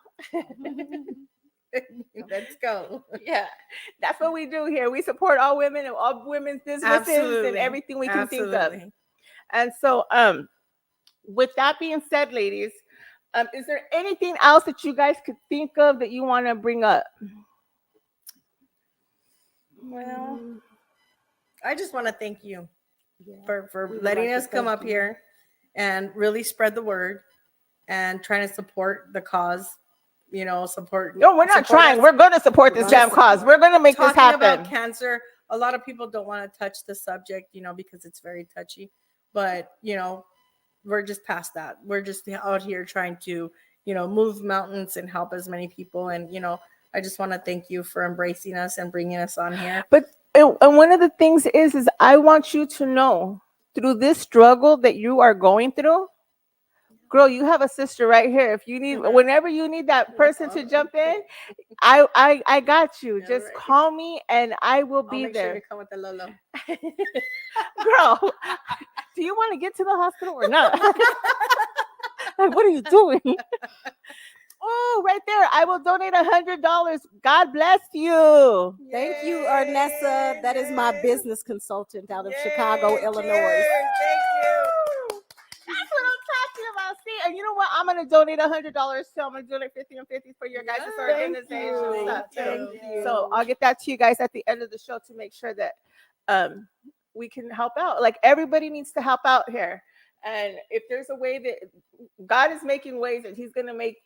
Let's go. Yeah, that's what we do here. We support all women and all women's businesses and Absolutely. everything we can think of. Absolutely. And so, with that being said, ladies, is there anything else that you guys could think of that you want to bring up? Well, I just want to thank you Yeah. for We would letting like to us come thank up you. here and really spread the word and trying to support the cause. You know, support. No, we're not support trying. us. We're going to support this damn cause. We're going to make this Talking about happen. cancer. A lot of people don't want to touch the subject, you know, because it's very touchy. But you know, we're just past that. We're just out here trying to, you know, move mountains and help as many people. And you know, I just want to thank you for embracing us and bringing us on here. But and one of the things is I want you to know through this struggle that you are going through, girl, you have a sister right here. If you need, whenever you need that person to jump in, I got you. Yeah, Just right. call me and I will I'll be make sure there. to come with the Lolo. Girl, do you want to get to the hospital or not? Like, what are you doing? Oh, right there. I will donate $100. God bless you. Thank you, Arnessa. That is my business consultant out of Chicago, Illinois. Thank you. That's what I'm talking about. See, and you know what? I'm gonna donate $100. So I'm gonna donate 50 and 50 for your guys' organization. you. Stuff, too. Thank you. So I'll get that to you guys at the end of the show to make sure that we can help out. Like everybody needs to help out here. And if there's a way that God is making ways that He's gonna make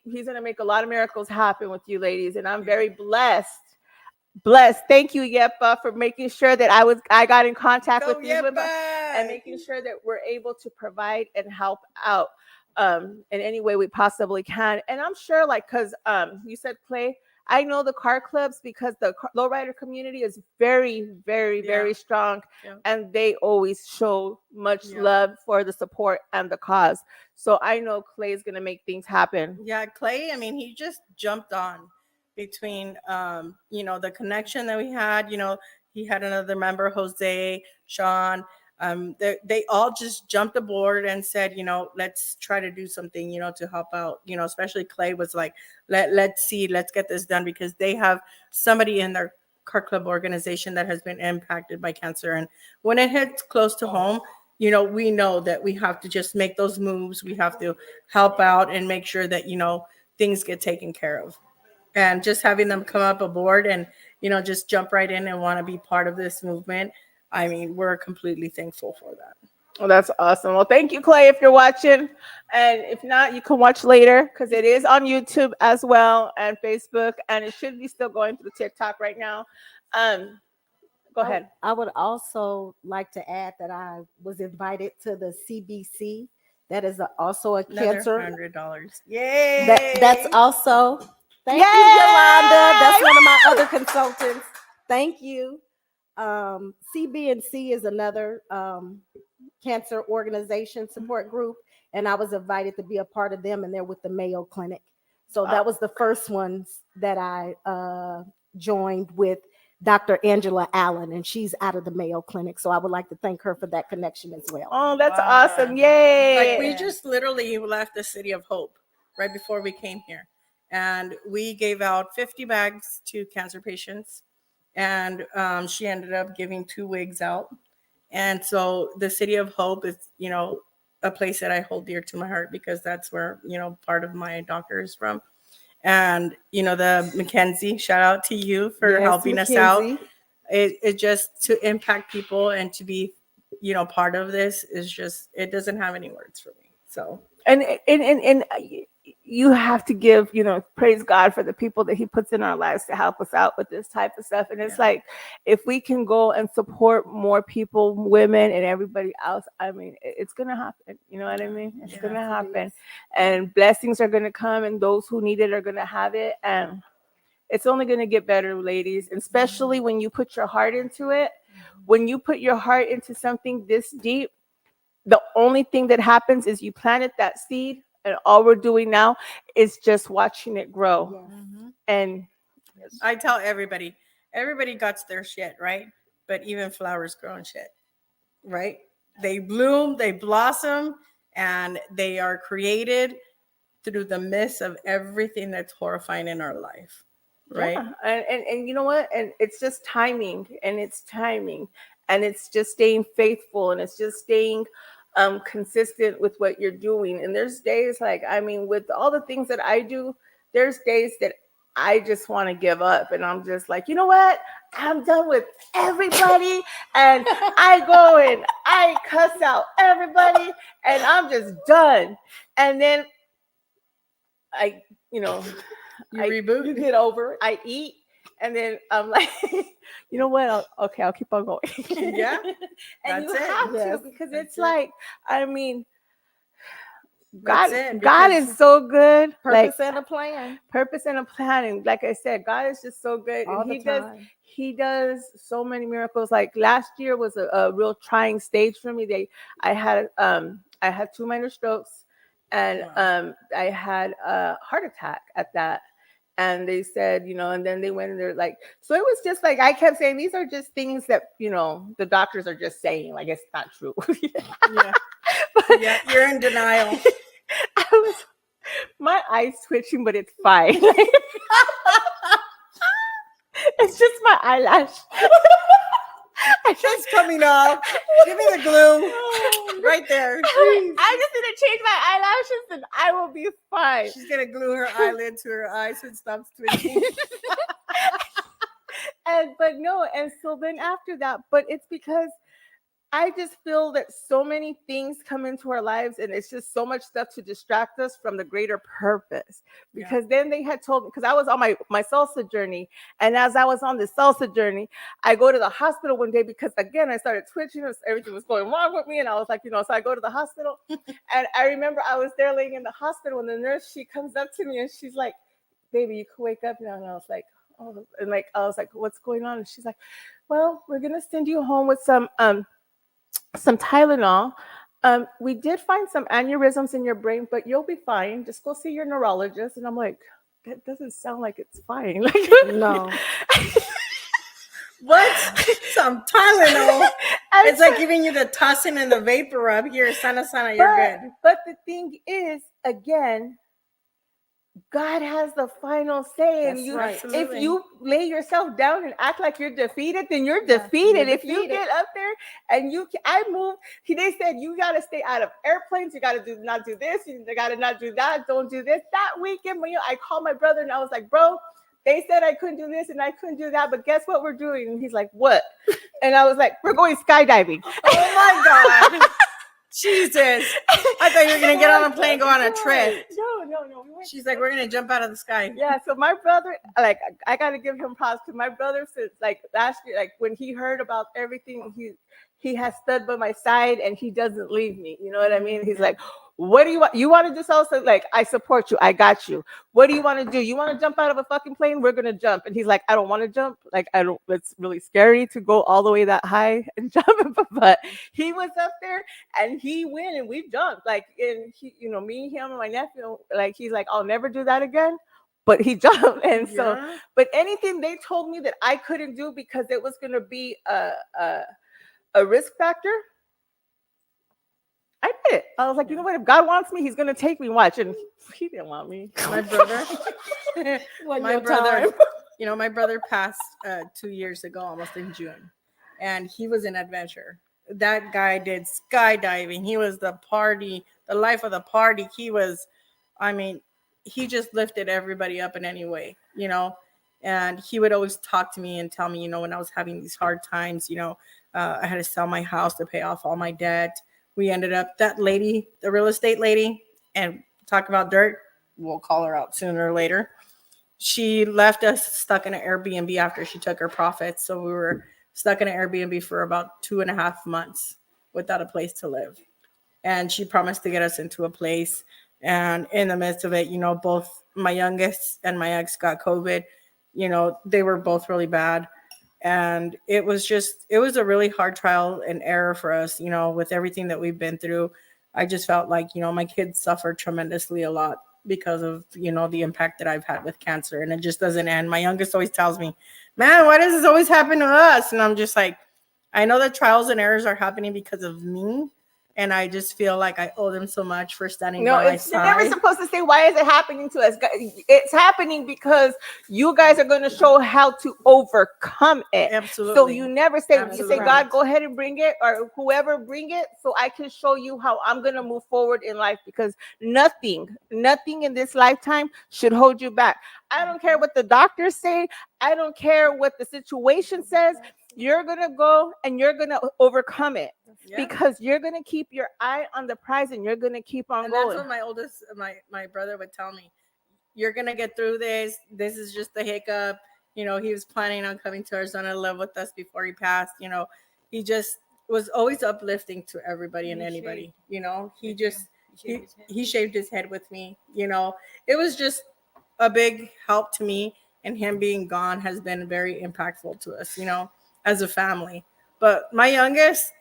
a lot of miracles happen with you, ladies. And I'm very blessed. Thank you, Yepa, for making sure that I got in contact with these women and making sure that we're able to provide and help out in any way we possibly can. And I'm sure, like, because you said Clay, I know the car clubs because the lowrider community is very, very, very strong, and they always show much love for the support and the cause. So I know Clay is gonna make things happen. Yeah, Clay, I mean, he just jumped on between you know, the connection that we had. You know, he had another member, Jose, Sean. They all just jumped aboard and said, you know, let's try to do something, you know, to help out. You know, especially Clay was like, let's get this done, because they have somebody in their car club organization that has been impacted by cancer. And when it hits close to home, you know, we know that we have to just make those moves. We have to help out and make sure that, you know, things get taken care of. And just having them come up aboard and, you know, just jump right in and want to be part of this movement. I mean, we're completely thankful for that. Well, that's awesome. Well, thank you, Clay, if you're watching. And if not, you can watch later because it is on YouTube as well and Facebook. And it should be still going through TikTok right now. Go ahead. I would also like to add that I was invited to the CBC. That is also a Another cancer. $100. Yay! That's also. Thank Yay! you, Yolanda. That's one of my other consultants. Thank you. CBNC is another cancer organization support group, and I was invited to be a part of them, and they're with the Mayo Clinic. So that was the first ones that I joined with Dr. Angela Allen, and she's out of the Mayo Clinic. So I would like to thank her for that connection as well. Oh, that's Wow. awesome. Yay. Like we just literally left the City of Hope right before we came here. And we gave out 50 bags to cancer patients. And she ended up giving 2 wigs out. And so the City of Hope is, a place that I hold dear to my heart because that's where, part of my doctor is from. And, the Mackenzie, shout out to you for helping us out. It just to impact people and to be, part of this is just, it doesn't have any words for me. So, and you have to give, praise God for the people that he puts in our lives to help us out with this type of stuff. And it's like, if we can go and support more people, women and everybody else, I mean, it's going to happen. You know what I mean? It's going to happen. And blessings are going to come and those who need it are going to have it. And it's only going to get better, ladies, especially when you put your heart into it. When you put your heart into something this deep, the only thing that happens is you planted that seed, and all we're doing now is just watching it grow. And I tell everybody got their shit, right? But even flowers grow in shit, right? They bloom, they blossom, and they are created through the midst of everything that's horrifying in our life, right? Yeah. And you know what? And it's just timing, and it's just staying faithful, and it's just staying consistent with what you're doing. And there's days like, I mean, with all the things that I do, there's days that I just want to give up, and I'm just like, you know what? I'm done with everybody, and I go and I cuss out everybody, and I'm just done. And then you reboot. You get over it. I eat, and then I'm like, you know what? I'll keep on going. Yeah, and you that's it. have to, because it's like, I mean, That's God, it, God because is so good. Purpose and a plan. Purpose and a plan. And like I said, God is just so good. All And the time. he does so many miracles. Like last year was a real trying stage for me. I had 2 minor strokes, and I had a heart attack at that. And they said, and then they went and they're like, so it was just like, I kept saying, these are just things that, the doctors are just saying, like, it's not true. Yeah. Yeah, you're in denial. My eyes twitching, but it's fine. It's just my eyelash. It's coming off. Give me the glue right there. I just need to change my eyelashes and I will be fine. She's gonna glue her eyelid to her eye so it stops twitching. And so then after that, but it's because I just feel that so many things come into our lives, and it's just so much stuff to distract us from the greater purpose. Because then they had told me, because I was on my salsa journey, and as I was on the salsa journey, I go to the hospital one day because again I started twitching, everything was going wrong with me, and I was like, so I go to the hospital, and I remember I was there laying in the hospital, and the nurse, she comes up to me and she's like, "Baby, you can wake up now." And I was like, "Oh," and like I was like, "What's going on?" And she's like, "Well, we're gonna send you home with some Tylenol. We did find some aneurysms in your brain, but you'll be fine. Just go see your neurologist." And I'm like, that doesn't sound like it's fine. Like, No. What? Some Tylenol. It's like giving you the tussin and the vapor rub. Here, sana, you're good. But the thing is, again, God has the final say. That's And right. if you lay yourself down and act like you're defeated, then you're defeated. If you get up there and they said you got to stay out of airplanes. You got to not do this. You got to not do that. Don't do this. That weekend, I called my brother and I was like, "Bro, they said I couldn't do this and I couldn't do that, but guess what we're doing?" And he's like, "What?" And I was like, "We're going skydiving." Oh my God. Jesus. I thought you were going to get on a plane and go on a trip. No. We went She's like, we're going to jump out of the sky. yeah, so my brother, like, I got to give him props because my brother, since like last year, like when he heard about everything, he has stood by my side and he doesn't leave me. You know what I mean? He's like, what do you want? You want to do something? Like, I support you. I got you. What do you want to do? You want to jump out of a fucking plane? We're gonna jump. And he's like, I don't want to jump. Like, I don't. It's really scary to go all the way that high and jump. But he was up there and he went and we jumped. Like, and he, you know, me, him, and my nephew. Like, he's like, I'll never do that again. But he jumped, and so. Yeah. But anything they told me that I couldn't do because it was gonna be a risk factor, I did it. I was like, you know what? If God wants me, He's gonna take me. Watch, and He didn't want me. My brother, My brother, you know, my brother passed 2 years ago, almost in June, and he was an adventurer. That guy did skydiving. He was the life of the party. He was, I mean, he just lifted everybody up in any way, you know. And he would always talk to me and tell me, you know, when I was having these hard times, you know, I had to sell my house to pay off all my debt. We ended up, that lady, the real estate lady, and talk about dirt, we'll call her out sooner or later. She left us stuck in an Airbnb after she took her profits. So we were stuck in an Airbnb for about 2.5 months without a place to live. And she promised to get us into a place. And in the midst of it, you know, both my youngest and my ex got COVID. You know, they were both really bad. And it was a really hard trial and error for us, you know, with everything that we've been through. I just felt like, you know, my kids suffered tremendously a lot because of, you know, the impact that I've had with cancer. And it just doesn't end. My youngest always tells me, man, why does this always happen to us? And I'm just like, I know that trials and errors are happening because of me. And I just feel like I owe them so much for standing by my You're side. never supposed to say, why is it happening to us? It's happening because you guys are going to show how to overcome it. Absolutely. So you never say, you Absolutely. say, God, go ahead and bring it, or whoever bring it, so I can show you how I'm going to move forward in life, because nothing in this lifetime should hold you back. I don't care what the doctors say. I don't care what the situation says. You're going to go and you're going to overcome it. Yeah. Because you're gonna keep your eye on the prize and you're gonna keep on And going. that's what my oldest, my brother would tell me. You're gonna get through this. This is just a hiccup. You know, he was planning on coming to Arizona to live with us before he passed. You know, he just was always uplifting to everybody and anybody. You know, he shaved his head with me. You know, it was just a big help to me. And him being gone has been very impactful to us, you know, as a family. But my youngest,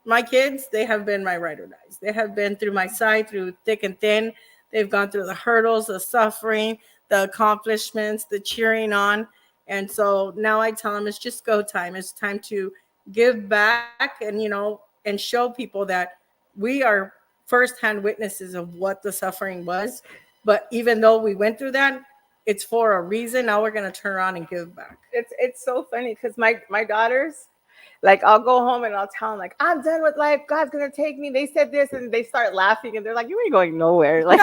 my kids, they have been my ride or dies. They have been through my side, through thick and thin. They've gone through the hurdles, the suffering, the accomplishments, the cheering on. And so now I tell them it's just go time. It's time to give back and, you know, and show people that we are firsthand witnesses of what the suffering was. But even though we went through that, it's for a reason. Now we're going to turn around and give back. It's so funny because my daughters, like, I'll go home and I'll tell them, like, I'm done with life. God's going to take me. They said this, and they start laughing and they're like, you ain't going nowhere. Like,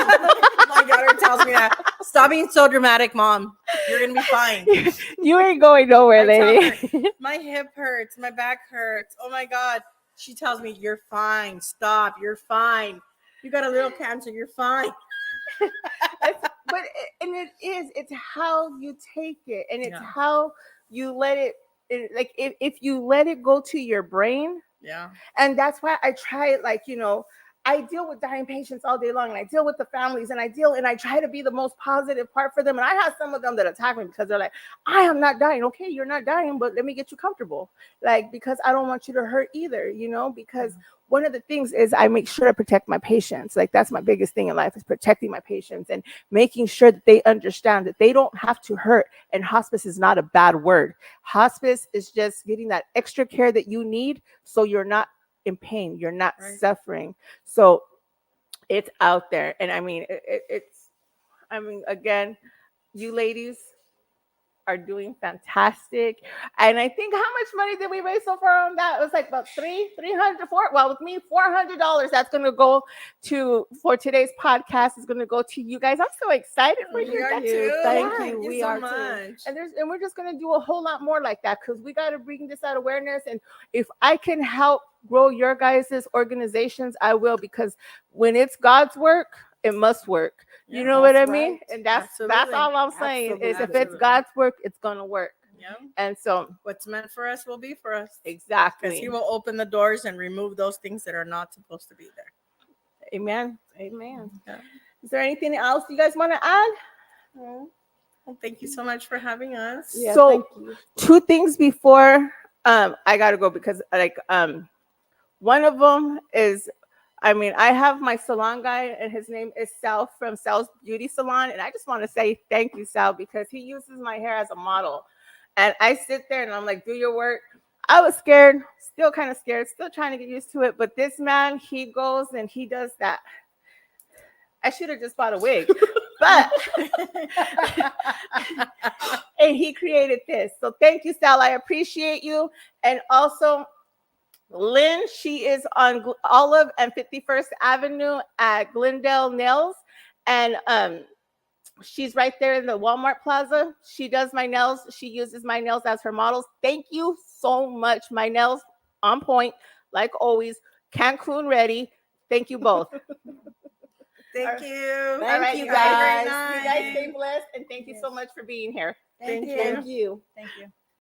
My daughter tells me that. Stop being so dramatic, Mom. You're going to be fine. you ain't going nowhere, I tell lady. her, my hip hurts. My back hurts. Oh, my God. She tells me, you're fine. Stop. You're fine. You got a little cancer. You're fine. But it's how you take it, and it's how you let it, like, if you let it go to your brain. Yeah. And that's why I try it. Like, you know, I deal with dying patients all day long, and I deal with the families, and I try to be the most positive part for them. And I have some of them that attack me because they're like, I am not dying. Okay, you're not dying, but let me get you comfortable. Like, because I don't want you to hurt either, you know, because one of the things is I make sure to protect my patients. Like, that's my biggest thing in life, is protecting my patients and making sure that they understand that they don't have to hurt. And hospice is not a bad word. Hospice is just getting that extra care that you need, so you're not in pain, you're not suffering. So it's out there. And I mean, again, you ladies are doing fantastic. And I think, how much money did we raise so far on that? It was like about $300. Well, with me, $400. That's going to go for today's podcast, is going to go to you guys. I'm so excited for you. Thank you. We are too. And we're just going to do a whole lot more like that, because we got to bring this out awareness. And if I can help grow your guys' organizations, I will, because when it's God's work, it must work. You Yeah, know what I that's mean? right. And that's Absolutely. all I'm saying is if it's Absolutely. God's work, it's gonna work. Yeah. And so What's meant for us will be for us. Because exactly. he will open the doors and remove those things that are not supposed to be there. Amen. Amen. Yeah. Is there anything else you guys want to add? Well, thank you so much for having us. Yeah, So- thank you. Two things before I gotta go, because like one of them is, I mean, I have my salon guy and his name is Sal from Sal's Beauty Salon, and I just want to say thank you, Sal, because he uses my hair as a model. And I sit there and I'm like, do your work. I was scared, still kind of scared, still trying to get used to it. But this man, he goes and he does that. I should have just bought a wig, but and he created this. So thank you, Sal. I appreciate you. And also, Lynn, she is on Olive and 51st Avenue at Glendale Nails. And she's right there in the Walmart Plaza. She does my nails. She uses my nails as her models. Thank you so much. My nails on point, like always. Cancun ready. Thank you both. Thank you. All Thank right, you, you guys. guys. You guys stay blessed, and thank you so much for being here. Thank you. Thank you. Thank you.